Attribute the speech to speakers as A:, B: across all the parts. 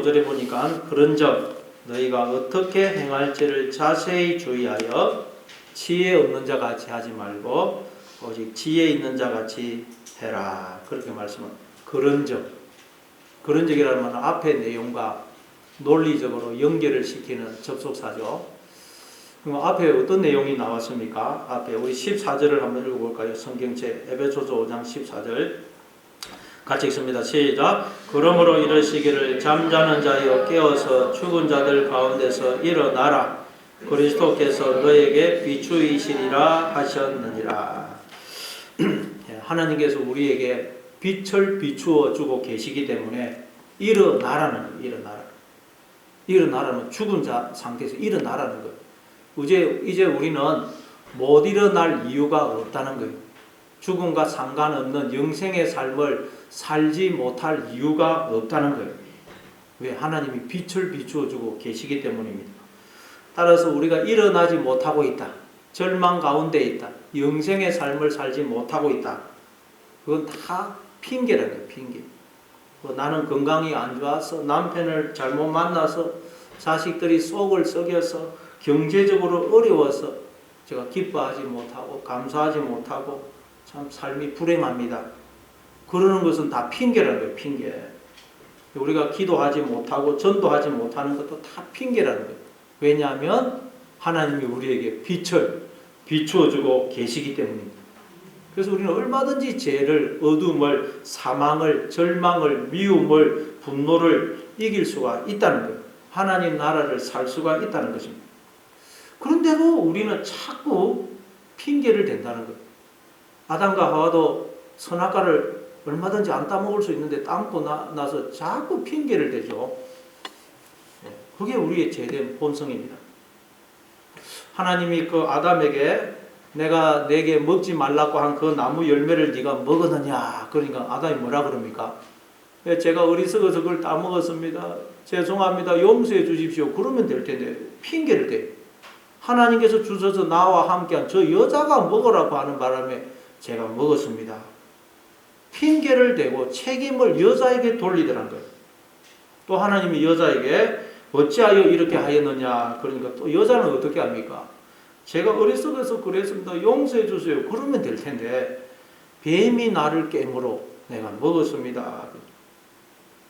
A: 15절에 보니까 그런즉 너희가 어떻게 행할지를 자세히 주의하여 지혜 없는 자 같이 하지 말고 오직 지혜 있는 자 같이 해라. 그렇게 말씀은 그런적이라는 말은 앞의 내용과 논리적으로 연결을 시키는 접속사죠. 그럼 앞에 어떤 내용이 나왔습니까? 앞에 우리 14절을 한번 읽어볼까요? 성경책 에베소서 5장 14절 같이 읽습니다. 시작. 그러므로 이러시기를 잠자는 자여 깨어서 죽은 자들 가운데서 일어나라. 그리스도께서 너에게 비추이시리라 하셨느니라. 하나님께서 우리에게 빛을 비추어 주고 계시기 때문에 일어나라는 거예요. 일어나라는 죽은 자 상태에서 일어나라는 거예요. 이제 우리는 못 일어날 이유가 없다는 거예요. 죽음과 상관없는 영생의 삶을 살지 못할 이유가 없다는 거예요. 왜? 하나님이 빛을 비추어 주고 계시기 때문입니다. 따라서 우리가 일어나지 못하고 있다. 절망 가운데 있다. 영생의 삶을 살지 못하고 있다. 그건 다 핑계라는 거예요. 핑계. 나는 건강이 안 좋아서 남편을 잘못 만나서 자식들이 속을 썩여서 경제적으로 어려워서 제가 기뻐하지 못하고 감사하지 못하고 참 삶이 불행합니다. 그러는 것은 다 핑계라는 거예요. 핑계. 우리가 기도하지 못하고 전도하지 못하는 것도 다 핑계라는 거예요. 왜냐하면 하나님이 우리에게 빛을 비추어주고 계시기 때문입니다. 그래서 우리는 얼마든지 죄를, 어둠을, 사망을, 절망을, 미움을, 분노를 이길 수가 있다는 거예요. 하나님 나라를 살 수가 있다는 것입니다. 그런데도 우리는 자꾸 핑계를 댄다는 거예요. 아담과 하와도 선악과를 얼마든지 안 따먹을 수 있는데 따먹고 나서 자꾸 핑계를 대죠. 그게 우리의 죄된 본성입니다. 하나님이 그 아담에게 내가 내게 먹지 말라고 한 그 나무 열매를 네가 먹었느냐? 그러니까 아담이 뭐라 그럽니까? 제가 어리석어서 그걸 따먹었습니다. 죄송합니다. 용서해 주십시오. 그러면 될 텐데 핑계를 대. 하나님께서 주셔서 나와 함께한 저 여자가 먹으라고 하는 바람에 제가 먹었습니다. 핑계를 대고 책임을 여자에게 돌리더란 거예요. 또 하나님이 여자에게 어찌하여 이렇게 하였느냐? 그러니까 또 여자는 어떻게 합니까? 제가 어리석어서 그랬습니다. 용서해 주세요. 그러면 될 텐데 뱀이 나를 깨물어 내가 먹었습니다.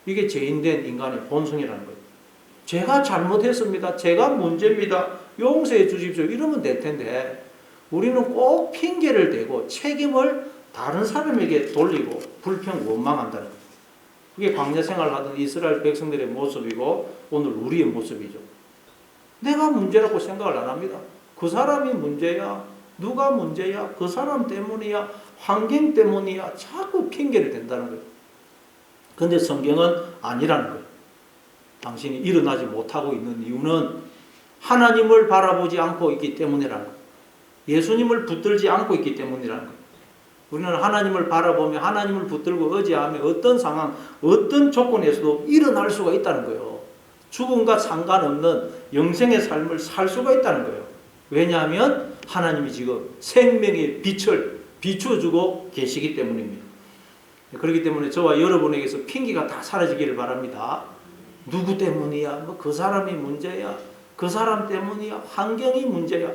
A: 이게 죄인된 인간의 본성이라는 거예요. 제가 잘못했습니다. 제가 문제입니다. 용서해 주십시오. 이러면 될 텐데 우리는 꼭 핑계를 대고 책임을 다른 사람에게 돌리고 불평 원망한다는 거예요. 그게 광야 생활을 하던 이스라엘 백성들의 모습이고 오늘 우리의 모습이죠. 내가 문제라고 생각을 안 합니다. 그 사람이 문제야. 누가 문제야? 그 사람 때문이야. 환경 때문이야. 자꾸 핑계를 댄다는 거예요. 그런데 성경은 아니라는 거예요. 당신이 일어나지 못하고 있는 이유는 하나님을 바라보지 않고 있기 때문이라는 거예요. 예수님을 붙들지 않고 있기 때문이라는 거예요. 우리는 하나님을 바라보며 하나님을 붙들고 의지하며 어떤 상황, 어떤 조건에서도 일어날 수가 있다는 거예요. 죽음과 상관없는 영생의 삶을 살 수가 있다는 거예요. 왜냐하면 하나님이 지금 생명의 빛을 비춰주고 계시기 때문입니다. 그렇기 때문에 저와 여러분에게서 핑계가 다 사라지기를 바랍니다. 누구 때문이야? 뭐 그 사람이 문제야? 그 사람 때문이야? 환경이 문제야?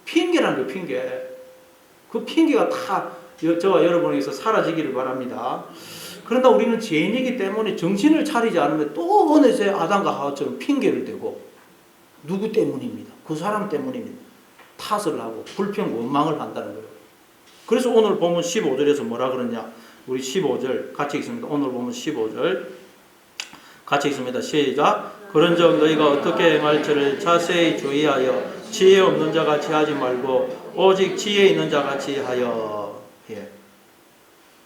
A: 핑계라는 거예요. 핑계. 그 핑계가 다 저와 여러분에게서 사라지기를 바랍니다. 그러나 우리는 죄인이기 때문에 정신을 차리지 않으면 또 어느새 아담과 하와처럼 핑계를 대고 누구 때문입니다. 그 사람 때문입니다. 탓을 하고 불평 원망을 한다는 거예요. 그래서 오늘 보면 15절에서 뭐라 그러냐? 우리 15절 같이 읽습니다. 오늘 보면 15절 같이 읽습니다. 시작. 그런즉 너희가 어떻게 행할지를 자세히 주의하여 지혜 없는 자 같이 하지 말고 오직 지혜 있는 자 같이 하여. 예.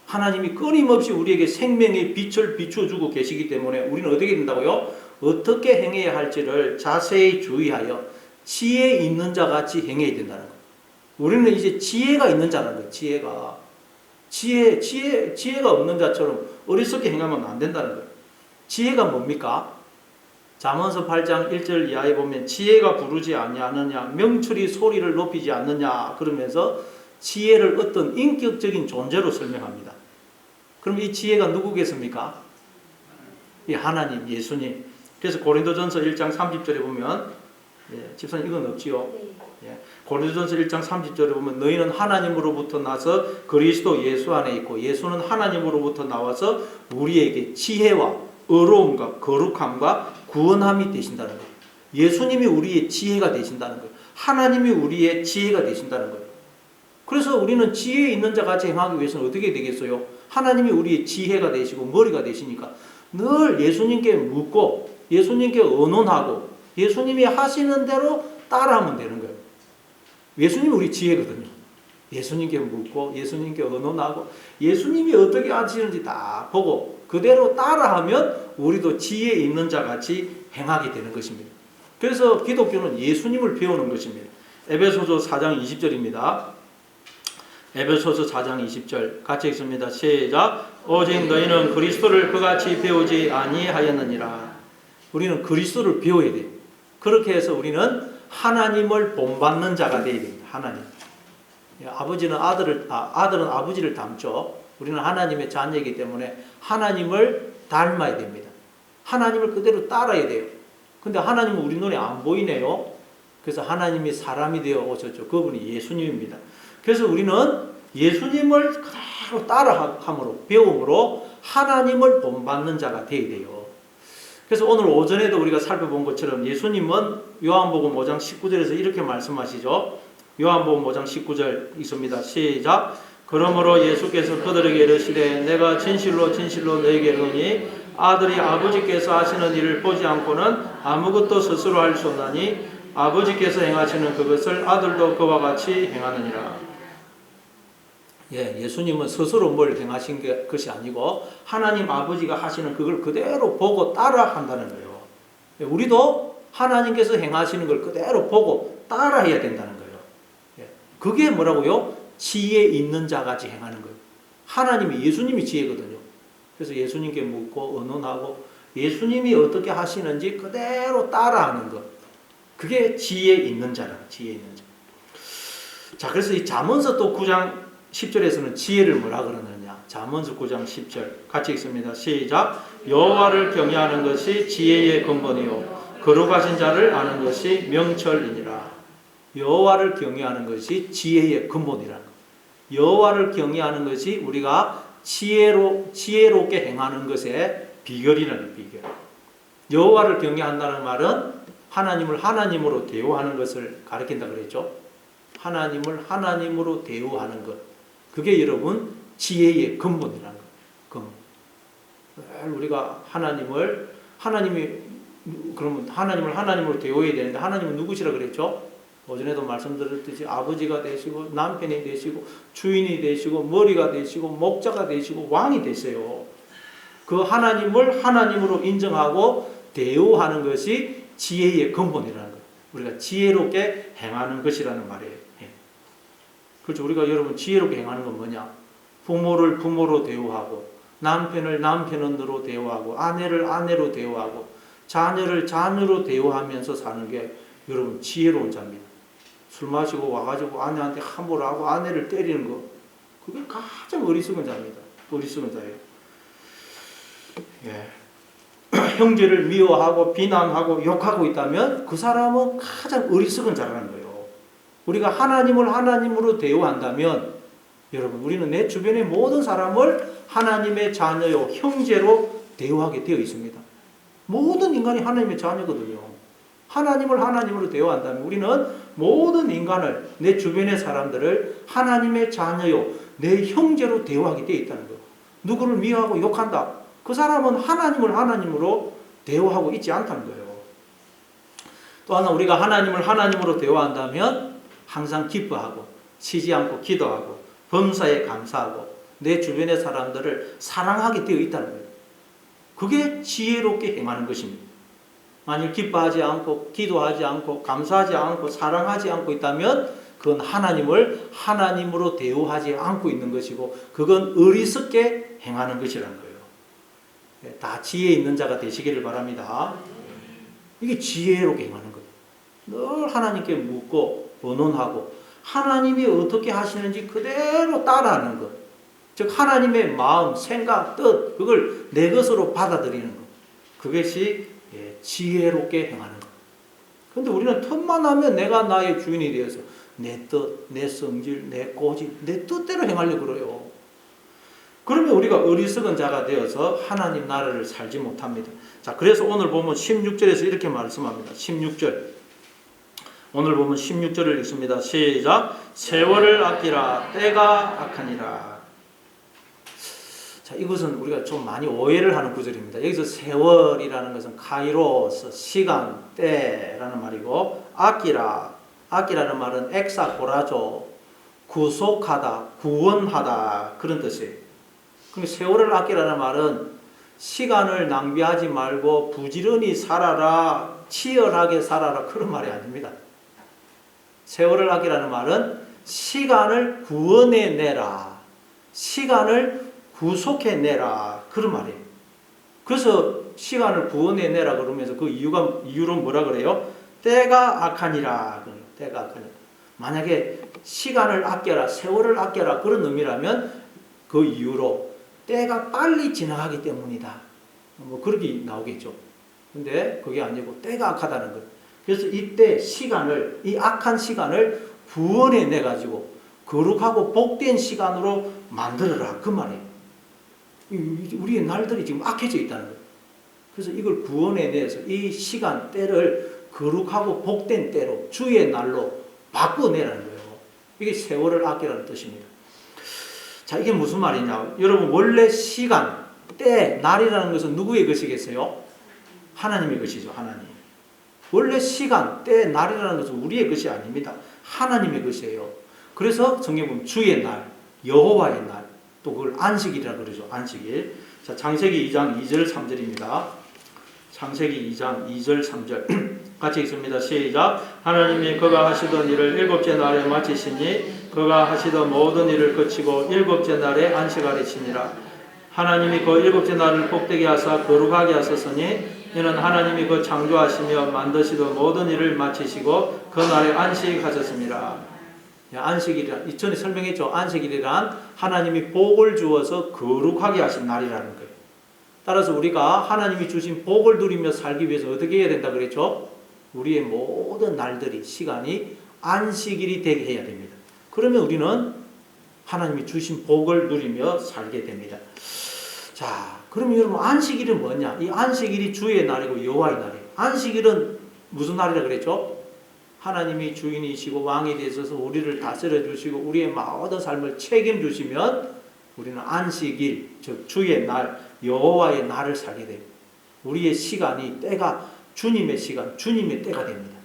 A: 하나님이 끊임없이 우리에게 생명의 빛을 비춰주고 계시기 때문에 우리는 어떻게 된다고요? 어떻게 행해야 할지를 자세히 주의하여 지혜 있는 자 같이 행해야 된다는 거예요. 우리는 이제 지혜가 있는 자라는 거예요. 지혜가 없는 자처럼 어리석게 행하면 안 된다는 거예요. 지혜가 뭡니까? 잠언서 8장 1절 이하에 보면 지혜가 부르지 아니하느냐, 명철이 소리를 높이지 않느냐 그러면서 지혜를 어떤 인격적인 존재로 설명합니다. 그럼 이 지혜가 누구겠습니까? 이 하나님, 예수님. 그래서 고린도전서 1장 30절에 보면, 집사님 이건 없지요? 고린도전서 1장 30절에 보면 너희는 하나님으로부터 나서 그리스도 예수 안에 있고 예수는 하나님으로부터 나와서 우리에게 지혜와 의로움과 거룩함과 구원함이 되신다는 거예요. 예수님이 우리의 지혜가 되신다는 거예요. 하나님이 우리의 지혜가 되신다는 거예요. 그래서 우리는 지혜 있는 자 같이 행하기 위해서는 어떻게 되겠어요? 하나님이 우리의 지혜가 되시고 머리가 되시니까 늘 예수님께 묻고 예수님께 의논하고 예수님이 하시는 대로 따라하면 되는 거예요. 예수님이 우리 지혜거든요. 예수님께 묻고 예수님께 의논하고 예수님이 어떻게 하시는지 다 보고 그대로 따라하면 우리도 지혜 있는 자 같이 행하게 되는 것입니다. 그래서 기독교는 예수님을 배우는 것입니다. 에베소서 4장 20절입니다. 에베소서 4장 20절 같이 읽습니다. 시작. 오직 너희는 그리스도를 그같이 배우지 아니하였느니라. 우리는 그리스도를 배워야 돼요. 그렇게 해서 우리는 하나님을 본받는 자가 되어야 됩니다. 하나님. 아버지는 아들은 아버지를 닮죠. 우리는 하나님의 자녀이기 때문에 하나님을 닮아야 됩니다. 하나님을 그대로 따라야 돼요. 근데 하나님은 우리 눈에 안 보이네요. 그래서 하나님이 사람이 되어 오셨죠. 그분이 예수님입니다. 그래서 우리는 예수님을 그대로 따라함으로 배움으로 하나님을 본받는 자가 되어야 돼요. 그래서 오늘 오전에도 우리가 살펴본 것처럼 예수님은 요한복음 5장 19절에서 이렇게 말씀하시죠. 요한복음 5장 19절 있습니다. 시작. 그러므로 예수께서 그들에게 이르시되 내가 진실로 진실로 너희에게 이르노니 아들이 아버지께서 하시는 일을 보지 않고는 아무것도 스스로 할 수 없나니 아버지께서 행하시는 그것을 아들도 그와 같이 행하느니라. 예수님은 스스로 뭘 행하신 것이 아니고 하나님 아버지가 하시는 그걸 그대로 보고 따라 한다는 거예요. 우리도 하나님께서 행하시는 걸 그대로 보고 따라해야 된다는 거예요. 그게 뭐라고요? 지혜 있는 자같이 행하는 거예요. 하나님이 예수님이 지혜거든요. 그래서 예수님께 묻고 의논하고 예수님이 어떻게 하시는지 그대로 따라하는 것. 그게 지혜 있는 자라. 지혜 있는 자. 자, 그래서 이 잠언서 또 9장 10절에서는 지혜를 뭐라 그러느냐? 잠언서 9장 10절 같이 읽습니다. 시작. 여호와를 경외하는 것이 지혜의 근본이요 거룩하신 자를 아는 것이 명철이니라. 여호와를 경외하는 것이 지혜의 근본이라는 것. 여호와를 경외하는 것이 우리가 지혜롭게 행하는 것의 비결이라는 비결. 여호와를 경외한다는 말은 하나님을 하나님으로 대우하는 것을 가리킨다 그랬죠. 하나님을 하나님으로 대우하는 것. 그게 여러분 지혜의 근본이라는 것. 우리가 하나님을 하나님으로 대우해야 되는데 하나님은 누구시라 그랬죠? 오전에도 말씀드렸듯이 아버지가 되시고 남편이 되시고 주인이 되시고 머리가 되시고 목자가 되시고 왕이 되세요. 그 하나님을 하나님으로 인정하고 대우하는 것이 지혜의 근본이라는 거예요. 우리가 지혜롭게 행하는 것이라는 말이에요. 그렇죠. 우리가 여러분 지혜롭게 행하는 건 뭐냐? 부모를 부모로 대우하고 남편을 남편으로 대우하고 아내를 아내로 대우하고 자녀를 자녀로 대우하면서 사는 게 여러분 지혜로운 자입니다. 술 마시고 와가지고 아내한테 함부로 하고 아내를 때리는 거 그게 가장 어리석은 자입니다. 어리석은 자예요. 형제를 미워하고 비난하고 욕하고 있다면 그 사람은 가장 어리석은 자라는 거예요. 우리가 하나님을 하나님으로 대우한다면 여러분 우리는 내 주변의 모든 사람을 하나님의 자녀요 형제로 대우하게 되어 있습니다. 모든 인간이 하나님의 자녀거든요. 하나님을 하나님으로 대우한다면 우리는 모든 인간을 내 주변의 사람들을 하나님의 자녀요 내 형제로 대우하게 되어 있다는 거예요. 누구를 미워하고 욕한다. 그 사람은 하나님을 하나님으로 대우하고 있지 않다는 거예요. 또 하나 우리가 하나님을 하나님으로 대우한다면 항상 기뻐하고 쉬지 않고 기도하고 범사에 감사하고 내 주변의 사람들을 사랑하게 되어 있다는 거예요. 그게 지혜롭게 행하는 것입니다. 만일 기뻐하지 않고 기도하지 않고 감사하지 않고 사랑하지 않고 있다면 그건 하나님을 하나님으로 대우하지 않고 있는 것이고 그건 어리석게 행하는 것이라는 거예요. 다 지혜 있는 자가 되시기를 바랍니다. 이게 지혜롭게 행하는 거예요. 늘 하나님께 묻고 의논하고 하나님이 어떻게 하시는지 그대로 따라하는 것. 즉 하나님의 마음, 생각, 뜻 그걸 내 것으로 받아들이는 것. 그것이 지혜롭게 행하는 것. 근데 우리는 틈만 하면 내가 나의 주인이 되어서 내 뜻, 내 성질, 내 고집, 내 뜻대로 행하려고 그래요. 그러면 우리가 어리석은 자가 되어서 하나님 나라를 살지 못합니다. 자, 그래서 오늘 보면 16절에서 이렇게 말씀합니다. 16절. 오늘 보면 16절을 읽습니다. 시작. 세월을 아끼라 때가 악하니라. 자, 이것은 우리가 좀 많이 오해를 하는 구절입니다. 여기서 세월이라는 것은 카이로스, 시간, 때라는 말이고, 아끼라는 말은 엑사고라조, 구속하다, 구원하다 그런 뜻이에요. 그럼 세월을 아끼라는 말은 시간을 낭비하지 말고 부지런히 살아라, 치열하게 살아라 그런 말이 아닙니다. 세월을 아끼라는 말은 시간을 구원해내라, 시간을 구속해내라 그런 말이에요. 그래서 시간을 구원해내라 그러면서 그 이유로 뭐라 그래요? 때가 악하니라. 때가 악하니라. 만약에 시간을 아껴라, 세월을 아껴라 그런 의미라면 그 이유로 때가 빨리 지나가기 때문이다. 뭐 그렇게 나오겠죠. 근데 그게 아니고 때가 악하다는 거예요. 그래서 이때 시간을, 이 악한 시간을 구원해내 가지고 거룩하고 복된 시간으로 만들어라 그 말이에요. 우리의 날들이 지금 악해져 있다는 거예요. 그래서 이걸 구원해내서 이 시간 때를 거룩하고 복된 때로 주의 날로 바꿔내라는 거예요. 이게 세월을 아끼라는 뜻입니다. 자, 이게 무슨 말이냐? 여러분, 원래 시간, 때, 날이라는 것은 누구의 것이겠어요? 하나님의 것이죠. 하나님. 원래 시간, 때, 날이라는 것은 우리의 것이 아닙니다. 하나님의 것이에요. 그래서 성경 보면 주의 날, 여호와의 날, 또 그걸 안식일이라 그러죠. 안식일. 자, 창세기 2장 2절 3절입니다. 창세기 2장 2절 3절 같이 읽습니다. 시작. 하나님이 그가 하시던 일을 일곱째 날에 마치시니 그가 하시던 모든 일을 그치고 일곱째 날에 안식하리시니라. 하나님이 그 일곱째 날을 복되게 하사 거룩하게 하셨으니 이는 하나님이 그 창조하시며 만드시던 모든 일을 마치시고 그 날에 안식하셨습니다. 안식일이란, 이전에 설명했죠. 안식일이란 하나님이 복을 주어서 거룩하게 하신 날이라는 거예요. 따라서 우리가 하나님이 주신 복을 누리며 살기 위해서 어떻게 해야 된다 그랬죠? 우리의 모든 날들이, 시간이 안식일이 되게 해야 됩니다. 그러면 우리는 하나님이 주신 복을 누리며 살게 됩니다. 자, 그러면 여러분 안식일은 뭐냐? 이 안식일이 주의 날이고 여호와의 날이에요. 안식일은 무슨 날이라 그랬죠? 하나님이 주인이시고 왕이 되셔서 우리를 다스려 주시고 우리의 모든 삶을 책임주시면 우리는 안식일, 즉 주의 날, 여호와의 날을 살게 돼요. 우리의 시간이, 때가 주님의 시간, 주님의 때가 됩니다.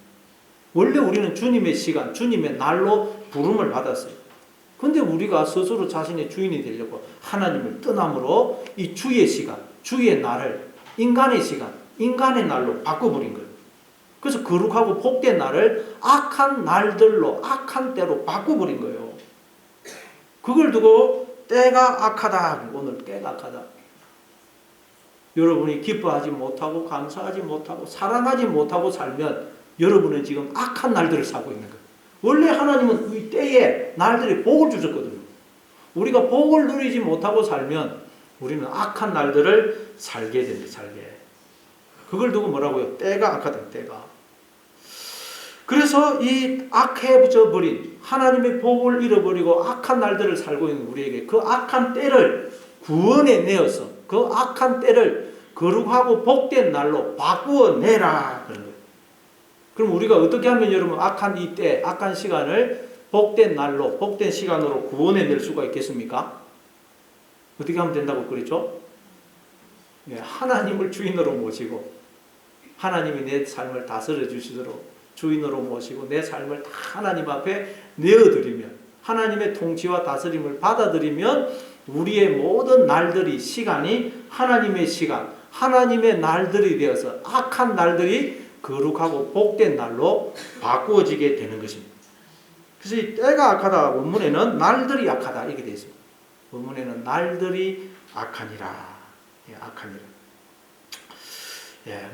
A: 원래 우리는 주님의 시간, 주님의 날로 부름을 받았어요. 근데 우리가 스스로 자신의 주인이 되려고 하나님을 떠남으로 이 주의 시간, 주의 날을 인간의 시간, 인간의 날로 바꿔버린 거예요. 그래서 거룩하고 복된 날을 악한 날들로, 악한 때로 바꿔버린 거예요. 그걸 두고 때가 악하다. 오늘 때가 악하다. 여러분이 기뻐하지 못하고 감사하지 못하고 사랑하지 못하고 살면 여러분은 지금 악한 날들을 살고 있는 거예요. 원래 하나님은 이 때에 날들에 복을 주셨거든요. 우리가 복을 누리지 못하고 살면 우리는 악한 날들을 살게 됩니다. 살게. 그걸 두고 뭐라고요? 때가 악하다. 때가. 그래서 이 악해져 버린 하나님의 복을 잃어버리고 악한 날들을 살고 있는 우리에게 그 악한 때를 구원해 내어서 그 악한 때를 거룩하고 복된 날로 바꾸어내라 그런 거예요. 그럼 우리가 어떻게 하면 여러분 악한 이 때, 악한 시간을 복된 날로, 복된 시간으로 구원해낼 수가 있겠습니까? 어떻게 하면 된다고 그랬죠? 하나님을 주인으로 모시고 하나님이 내 삶을 다스려 주시도록 주인으로 모시고 내 삶을 다 하나님 앞에 내어드리면, 하나님의 통치와 다스림을 받아들이면 우리의 모든 날들이, 시간이 하나님의 시간, 하나님의 날들이 되어서 악한 날들이 거룩하고 복된 날로 바꾸어지게 되는 것입니다. 그래서 이 때가 악하다, 원문에는 날들이 악하다 이렇게 되어 있습니다. 원문에는 날들이 악하니라. 악하니라.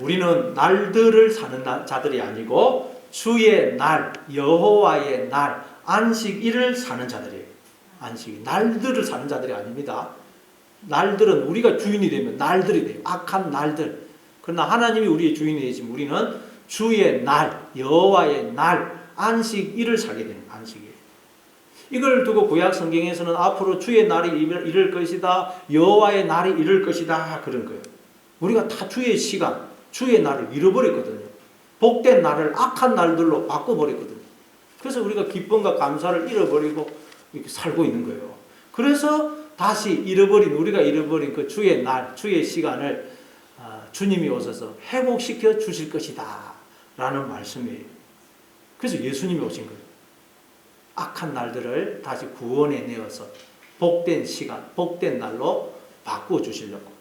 A: 우리는 날들을 사는 자들이 아니고 주의 날, 여호와의 날, 안식일을 사는 자들이에요. 안식일, 날들을 사는 자들이 아닙니다. 날들은 우리가 주인이 되면 날들이 돼요. 악한 날들. 그러나 하나님이 우리의 주인이지만 우리는 주의 날, 여호와의 날, 안식일을 살게 되는 안식일. 이걸 두고 구약 성경에서는 앞으로 주의 날이 이를 것이다, 여호와의 날이 이를 것이다 그런 거예요. 우리가 다 주의 시간, 주의 날을 잃어버렸거든요. 복된 날을 악한 날들로 바꿔버렸거든요. 그래서 우리가 기쁨과 감사를 잃어버리고 이렇게 살고 있는 거예요. 그래서 다시 우리가 잃어버린 그 주의 날, 주의 시간을 주님이 오셔서 회복시켜 주실 것이다 라는 말씀이에요. 그래서 예수님이 오신 거예요. 악한 날들을 다시 구원해 내어서 복된 시간, 복된 날로 바꾸어 주시려고.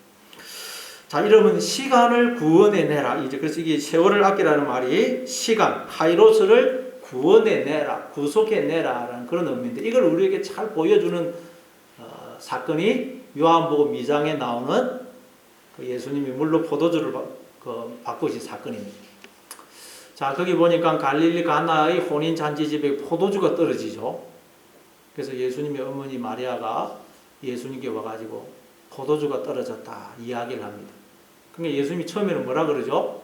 A: 자, 이러면 시간을 구원해 내라. 이제 그래서 이게 세월을 아끼라는 말이 시간, 카이로스를 구원해 내라, 구속해 내라라는 그런 의미인데 이걸 우리에게 잘 보여주는 사건이 요한복음 2장에 나오는 그 예수님이 물로 포도주를 바꾸신 사건입니다. 자, 거기 보니까 갈릴리 가나의 혼인 잔치집에 포도주가 떨어지죠. 그래서 예수님의 어머니 마리아가 예수님께 와가지고 포도주가 떨어졌다 이야기를 합니다. 그러니까 예수님이 처음에는 뭐라 그러죠?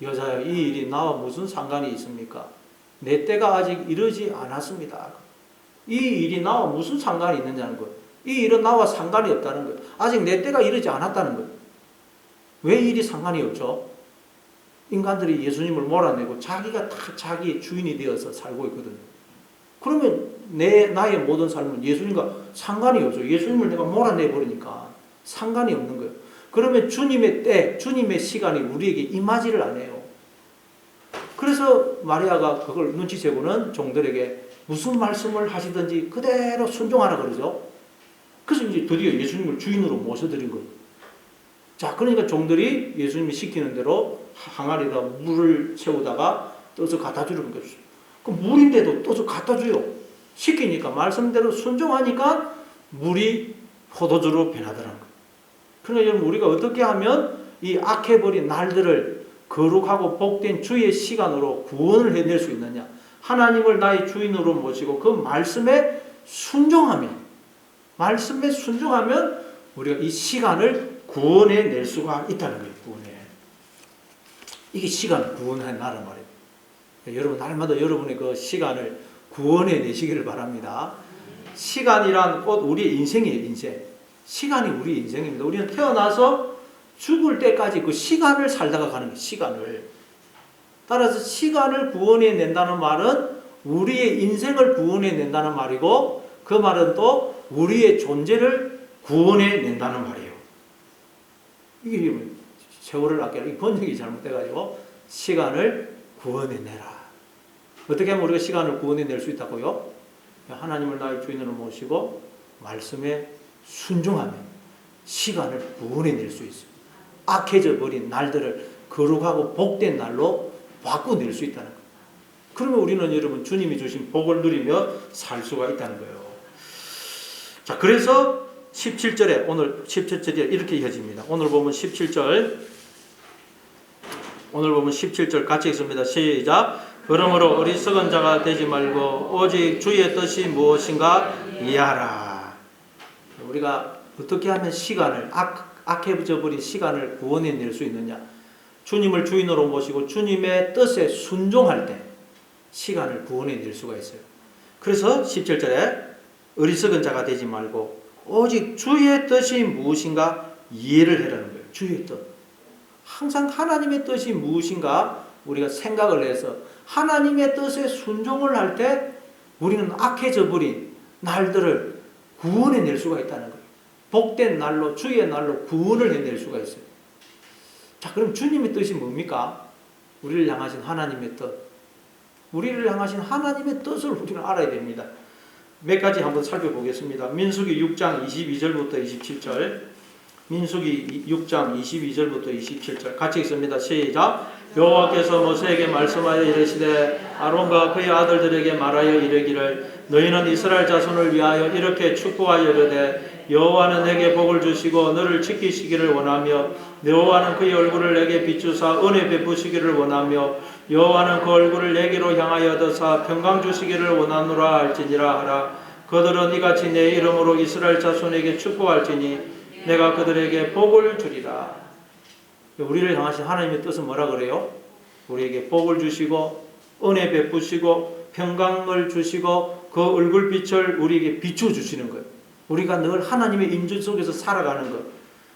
A: 여자여, 이 일이 나와 무슨 상관이 있습니까? 내 때가 아직 이르지 않았습니다. 이 일이 나와 무슨 상관이 있느냐는 거예요. 이 일은 나와 상관이 없다는 거예요. 아직 내 때가 이르지 않았다는 거예요. 왜 이 일이 상관이 없죠? 인간들이 예수님을 몰아내고 자기가 다 자기의 주인이 되어서 살고 있거든요. 그러면 나의 모든 삶은 예수님과 상관이 없죠. 예수님을 내가 몰아내버리니까 상관이 없는 거예요. 그러면 주님의 때, 주님의 시간이 우리에게 임하지를 않아요. 그래서 마리아가 그걸 눈치채고는 종들에게 무슨 말씀을 하시든지 그대로 순종하라 그러죠. 그래서 이제 드디어 예수님을 주인으로 모셔드린 거예요. 자, 그러니까 종들이 예수님이 시키는 대로 항아리에다 물을 채우다가 떠서 갖다 주는 거죠. 그 물인데도 떠서 갖다 줘요. 시키니까 말씀대로 순종하니까 물이 포도주로 변하더라는 거예요. 그러니까 여러분 우리가 어떻게 하면 이 악해버린 날들을 거룩하고 복된 주의 시간으로 구원을 해낼 수 있느냐. 하나님을 나의 주인으로 모시고 그 말씀에 순종하면 우리가 이 시간을 구원해 낼 수가 있다는 거예요. 이게 시간 구원해 나란 말이에요. 여러분 날마다 여러분의 그 시간을 구원해 내시기를 바랍니다. 시간이란 곧 우리의 인생이에요. 인생. 시간이 우리 인생입니다. 우리는 태어나서 죽을 때까지 그 시간을 살다가 가는 거예요. 시간을. 따라서 시간을 구원해 낸다는 말은 우리의 인생을 구원해 낸다는 말이고 그 말은 또 우리의 존재를 구원해 낸다는 말이에요. 이게 세월을 아껴라. 이 번역이 잘못돼가지고 시간을 구원해내라. 어떻게 하면 우리가 시간을 구원해낼 수 있다고요? 하나님을 나의 주인으로 모시고 말씀에 순종하면 시간을 구원해낼 수 있어요. 악해져 버린 날들을 거룩하고 복된 날로 바꿔낼 수 있다는 거예요. 그러면 우리는 여러분 주님이 주신 복을 누리며 살 수가 있다는 거예요. 자, 그래서 17절에 오늘 17절에 이렇게 이어집니다. 오늘 보면 17절 같이 읽습니다. 시작. 그러므로 어리석은 자가 되지 말고 오직 주의 뜻이 무엇인가 이해하라. 우리가 어떻게 하면 시간을 악해져 버린 시간을 구원해낼 수 있느냐. 주님을 주인으로 모시고 주님의 뜻에 순종할 때 시간을 구원해낼 수가 있어요. 그래서 17절에 어리석은 자가 되지 말고 오직 주의 뜻이 무엇인가 이해를 해라는 거예요. 주의 뜻. 항상 하나님의 뜻이 무엇인가 우리가 생각을 해서 하나님의 뜻에 순종을 할 때 우리는 악해져 버린 날들을 구원해낼 수가 있다는 거예요. 복된 날로 주의 날로 구원을 해낼 수가 있어요. 자, 그럼 주님의 뜻이 뭡니까? 우리를 향하신 하나님의 뜻. 우리를 향하신 하나님의 뜻을 우리는 알아야 됩니다. 몇 가지 한번 살펴보겠습니다. 민수기 6장 22절부터 27절. 민수기 6장 22절부터 27절 같이 읽습니다. 시작. 여호와께서 모세에게 말씀하여 이르시되 아론과 그의 아들들에게 말하여 이르기를 너희는 이스라엘 자손을 위하여 이렇게 축구하여 이르되 여호와는 내게 복을 주시고 너를 지키시기를 원하며 여호와는 그의 얼굴을 내게 비추사 은혜 베푸시기를 원하며 여호와는 그 얼굴을 내게로 향하여 드사 평강 주시기를 원하노라 할지니라 하라. 그들은 이같이 내 이름으로 이스라엘 자손에게 축구할지니 내가 그들에게 복을 주리라. 우리를 향하신 하나님의 뜻은 뭐라 그래요? 우리에게 복을 주시고 은혜 베푸시고 평강을 주시고 그 얼굴빛을 우리에게 비춰주시는 거예요. 우리가 늘 하나님의 임재 속에서 살아가는 것.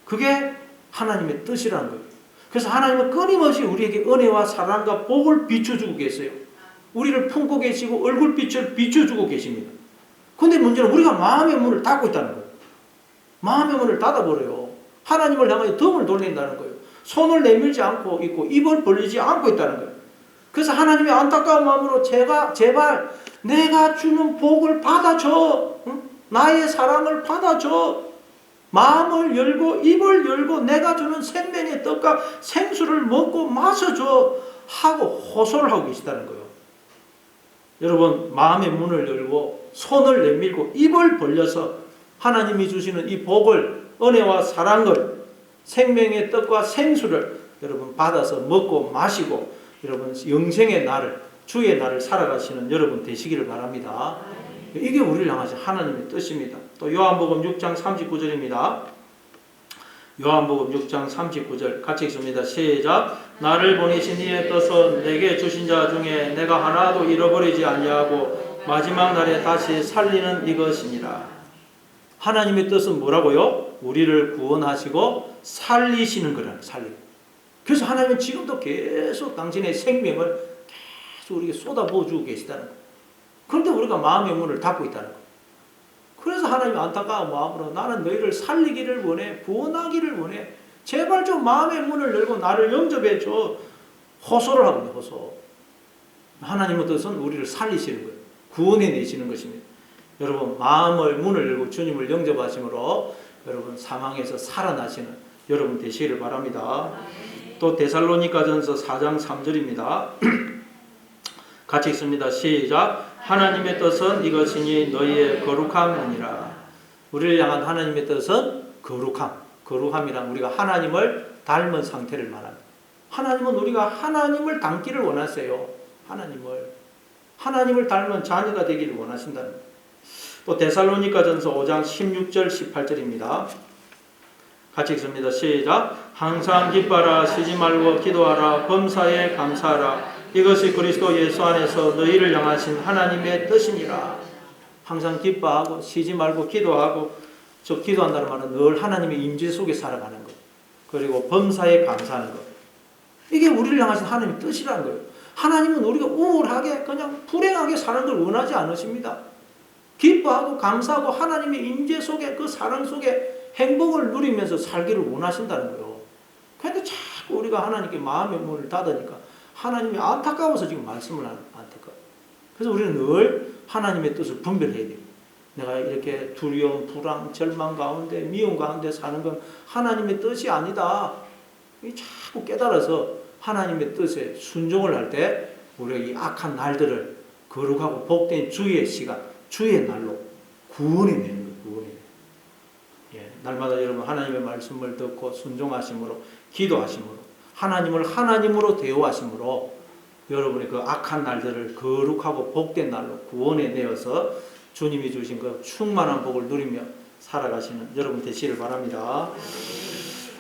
A: 그게 하나님의 뜻이라는 거예요. 그래서 하나님은 끊임없이 우리에게 은혜와 사랑과 복을 비춰주고 계세요. 우리를 품고 계시고 얼굴빛을 비춰주고 계십니다. 근데 문제는 우리가 마음의 문을 닫고 있다는 거예요. 마음의 문을 닫아버려요. 하나님을 향하여 등을 돌린다는 거예요. 손을 내밀지 않고 있고 입을 벌리지 않고 있다는 거예요. 그래서 하나님의 안타까운 마음으로 제발 내가 주는 복을 받아줘. 응? 나의 사랑을 받아줘. 마음을 열고 입을 열고 내가 주는 생명의 떡과 생수를 먹고 마셔줘 하고 호소를 하고 계시다는 거예요. 여러분 마음의 문을 열고 손을 내밀고 입을 벌려서 하나님이 주시는 이 복을 은혜와 사랑을 생명의 떡과 생수를 여러분 받아서 먹고 마시고 여러분 영생의 날을 주의 날을 살아가시는 여러분 되시기를 바랍니다. 이게 우리를 향하신 하나님의 뜻입니다. 또 요한복음 6장 39절입니다. 요한복음 6장 39절 같이 읽습니다. 시작. 나를 보내신 이의 뜻은 내게 주신 자 중에 내가 하나도 잃어버리지 아니하고 마지막 날에 다시 살리는 이것이니라. 하나님의 뜻은 뭐라고요? 우리를 구원하시고 살리시는 거라는 살리고. 그래서 하나님은 지금도 계속 당신의 생명을 계속 우리에게 쏟아부어 주고 계시다는 거예요. 그런데 우리가 마음의 문을 닫고 있다는 거예요. 그래서 하나님이 안타까운 마음으로 나는 너희를 살리기를 원해, 구원하기를 원해. 제발 좀 마음의 문을 열고 나를 영접해 줘. 호소를 하거든요. 호소. 하나님의 뜻은 우리를 살리시는 거예요. 구원해 내시는 것입니다. 여러분 마음을 문을 열고 주님을 영접하심으로 여러분 사망에서 살아나시는 여러분 되시기를 바랍니다. 또 데살로니가전서 4장 3절입니다. 같이 읽습니다. 시작. 하나님의 뜻은 이것이니 너희의 거룩함이니라. 우리를 향한 하나님의 뜻은 거룩함. 거룩함이란 우리가 하나님을 닮은 상태를 말합니다. 하나님은 우리가 하나님을 닮기를 원하세요. 하나님을 닮은 자녀가 되기를 원하신다는 거예요. 또 데살로니가전서 5장 16절 18절입니다. 같이 읽습니다. 시작. 항상 기뻐하라, 쉬지 말고 기도하라, 범사에 감사하라. 이것이 그리스도 예수 안에서 너희를 향하신 하나님의 뜻이니라. 항상 기뻐하고 쉬지 말고 기도하고, 저 기도한다는 말은 늘 하나님의 임재 속에 살아가는 것. 그리고 범사에 감사하는 것. 이게 우리를 향하신 하나님의 뜻이라는 거예요. 하나님은 우리가 우울하게 그냥 불행하게 사는 걸 원하지 않으십니다. 기뻐하고 감사하고 하나님의 임재 속에 그 사랑 속에 행복을 누리면서 살기를 원하신다는 거예요. 그런데 자꾸 우리가 하나님께 마음의 문을 닫으니까 하나님이 안타까워서 지금 말씀을 안타까워요. 그래서 우리는 늘 하나님의 뜻을 분별해야 돼요. 내가 이렇게 두려움, 불안, 절망 가운데 미움 가운데 사는 건 하나님의 뜻이 아니다. 자꾸 깨달아서 하나님의 뜻에 순종을 할 때 우리가 이 악한 날들을 거룩하고 복된 주의 시간, 주의 날로 구원해내는 거예요. 구원해내는. 예, 날마다 여러분 하나님의 말씀을 듣고 순종하심으로, 기도하심으로, 하나님을 하나님으로 대우하심으로 여러분의 그 악한 날들을 거룩하고 복된 날로 구원해내어서 주님이 주신 그 충만한 복을 누리며 살아가시는 여러분 되시기를 바랍니다.